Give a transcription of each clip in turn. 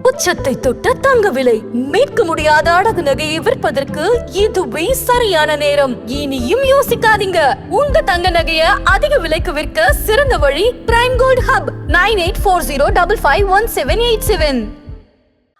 உச்சத்தை தொட்ட தங்க விலை மீட்க முடியாத அடகு நகையை விற்பதற்கு இதுவே சரியான நேரம். இனியும் யோசிக்காதீங்க. உங்க தங்க நகைய அதிக விலைக்கு விற்க சிறந்த வழி பிரைம் கோல்ட் ஹப் 9840551787.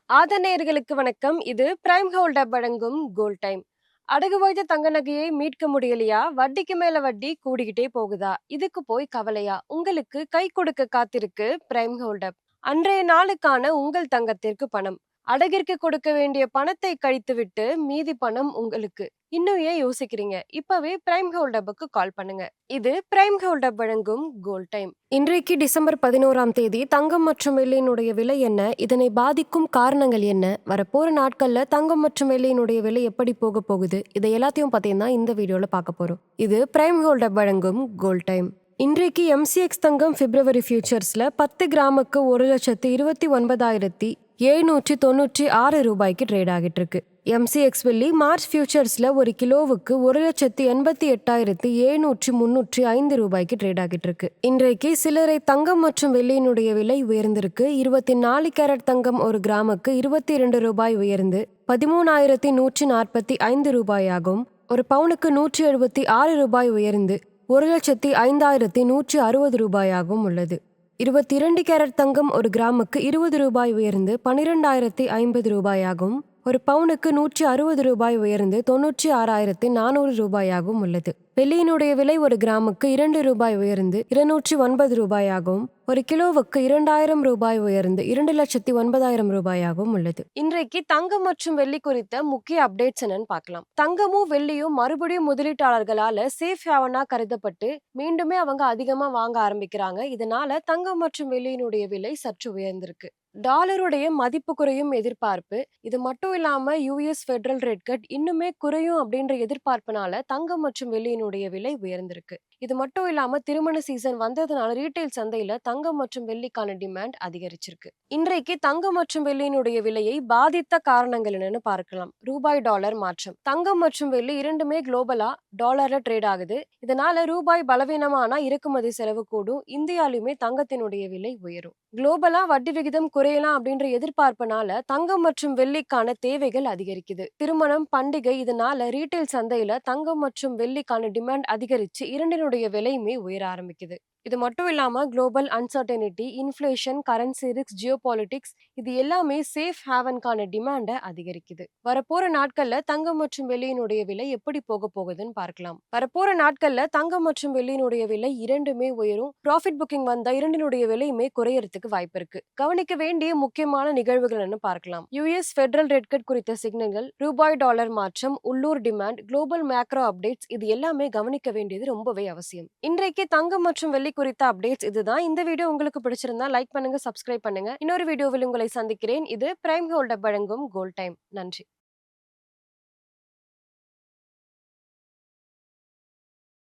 ஆதநேயர்களுக்கு வணக்கம். இது பிரைம் கோல்ட் ஹப் வழங்கும் கோல்ட் டைம். அடகு வைத்த தங்க நகையை மீட்க முடியலையா? வட்டிக்கு மேல வட்டி கூடிக்கிட்டே போகுதா? இதுக்கு போய் கவலையா? உங்களுக்கு கை கொடுக்க காத்திருக்கு பிரைம் கோல்ட் ஹப். அன்றைய நாளுக்கான உங்கள் தங்கத்திற்கு பணம். அடகிற்கு கொடுக்க வேண்டிய பணத்தை கழித்துவிட்டு மீதி பணம் உங்களுக்கு. இன்னும் ஏன் யோசிக்கிறீங்க? இப்பவே பிரைம் கோல்ட் ஹப்புக்கு கால் பண்ணுங்க. இது பிரைம் கோல்ட் ஹப் வழங்கும் கோல்ட் டைம். இன்றைக்கு டிசம்பர் 11ஆம் தேதி தங்கம் மற்றும் வெள்ளியினுடைய விலை என்ன? இதனை பாதிக்கும் காரணங்கள் என்ன? வரப்போற நாட்கள்ல தங்கம் மற்றும் வெள்ளியினுடைய விலை எப்படி போக போகுது? இதை எல்லாத்தையும் பார்த்தீங்கன்னா இந்த வீடியோல பார்க்க போறோம். இது பிரைம் கோல்ட் ஹப் வழங்கும் கோல்ட் டைம். இன்றைக்கு MCX தங்கம் பிப்ரவரி ஃபியூச்சர்ஸ்ல 10 கிராமுக்கு 1,29,796 ரூபாய்க்கு ட்ரேட் ஆகிட்டு இருக்கு. MCX வெள்ளி மார்ச் ஃபியூச்சர்ஸ்ல ஒரு கிலோவுக்கு 1,88,735 ரூபாய்க்கு ட்ரேட் ஆகிட்டு இருக்கு. இன்றைக்கு சிலரை தங்கம் மற்றும் வெள்ளியினுடைய விலை உயர்ந்திருக்கு. 24 கேரட் தங்கம் ஒரு கிராமுக்கு 22 ரூபாய் உயர்ந்து 13,145 ரூபாயாகும். ஒரு பவுனுக்கு 176 ரூபாய் உயர்ந்து 1,05,160 ரூபாயாகவும் உள்ளது. 22 கேரட் தங்கம் ஒரு கிராமுக்கு 20 ரூபாய் உயர்ந்து 12,050 ரூபாயாகவும் ஒரு பவுனுக்கு 160 ரூபாய் உயர்ந்து 96,400 ரூபாயாகவும் உள்ளது. வெள்ளியினுடைய விலை ஒரு கிராமுக்கு 2 ரூபாய் உயர்ந்து 209 ரூபாயாகவும் ஒரு கிலோவுக்கு 2,000 ரூபாய் உயர்ந்து 2,09,000 ரூபாயாகவும் உள்ளது. இன்றைக்கு தங்கம் மற்றும் வெள்ளி குறித்த முக்கிய அப்டேட்ஸ் என்னன்னு பார்க்கலாம். தங்கமும் வெள்ளியும் மறுபடியும் முதலீட்டாளர்களால சேஃப் ஹேவனா கருதப்பட்டு மீண்டுமே அவங்க அதிகமா வாங்க ஆரம்பிக்கிறாங்க. இதனால தங்கம் மற்றும் வெள்ளியினுடைய விலை சற்று உயர்ந்திருக்கு. டாலருடைய மதிப்பு குறையும் எதிர்பார்ப்பு. இது மட்டும் இல்லாம US ஃபெடரல் ரேட் கட் இன்னுமே குறையும் அப்படின்ற எதிர்பார்ப்புனால தங்கம் மற்றும் வெள்ளியினுடைய விலை உயர்ந்திருக்கு. இது மட்டும் இல்லாம திருமண சீசன் வந்ததுனால ரீட்டைல் சந்தையில தங்கம் மற்றும் வெள்ளிக்கான டிமாண்ட் அதிகரிச்சிருக்கு. இன்றைக்கு தங்கம் மற்றும் வெள்ளியினுடைய விலையை பாதித்த காரணங்கள் என்னன்னு பார்க்கலாம். ரூபாய் டாலர் மாற்றம். தங்கம் மற்றும் வெள்ளி இரண்டுமே குளோபலா டாலர்ல ட்ரேட் ஆகுது. இதனால ரூபாய் பலவீனமானா இறக்குமதி செலவு கூடும். இந்தியாலுமே தங்கத்தினுடைய விலை உயரும். குளோபலா வட்டி விகிதம் குறையலாம் அப்படின்ற எதிர்பார்ப்புனால தங்கம் மற்றும் வெள்ளிக்கான தேவைகள் அதிகரிக்குது. திருமணம், பண்டிகை இதனால ரீட்டைல் சந்தையில தங்கம் மற்றும் வெள்ளிக்கான டிமாண்ட் அதிகரிச்சு இரண்டினுடைய விலையுமே உயர ஆரம்பிக்குது. இது மட்டும் இல்லாம global uncertainty, inflation, currency risk, geopolitics இது எல்லாமே சேஃப் ஹேவன்கான டிமாண்டை அதிகரிக்குது. வரப்போற நாட்கள்ல தங்கம் மற்றும் வெள்ளியினுடைய விலை எப்படி போக போகுதுன்னு பார்க்கலாம். வரப்போற நாட்கள்ல தங்கம் மற்றும் வெள்ளியினுடைய விலை இரண்டுமே உயரும். ப்ராஃபிட் புக்கிங் வந்தா இரண்டினுடைய விலையுமே குறையறதுக்கு வாய்ப்பு இருக்கு. கவனிக்க வேண்டிய முக்கியமான நிகழ்வுகள் பார்க்கலாம். US ஃபெடரல் ரேட் கட் குறித்த சிக்னல்கள், ரூபாய் டாலர் மாற்றம், உள்ளூர் டிமாண்ட், குளோபல் மேக்ரோ அப்டேட்ஸ் இது எல்லாமே கவனிக்க வேண்டியது ரொம்பவே அவசியம். இன்றைக்கு தங்கம் மற்றும் வெள்ளி குறித்த அப்டேட்ஸ் இதுதான். இந்த வீடியோ உங்களுக்கு பிடிச்சிருந்தா லைக் பண்ணுங்க, சப்ஸ்கிரைப் பண்ணுங்க. இன்னொரு வீடியோவில் உங்களை சந்திக்கிறேன். இது பிரைம் கோல்ட் ஹப் வழங்கும் கோல்ட் டைம். நன்றி.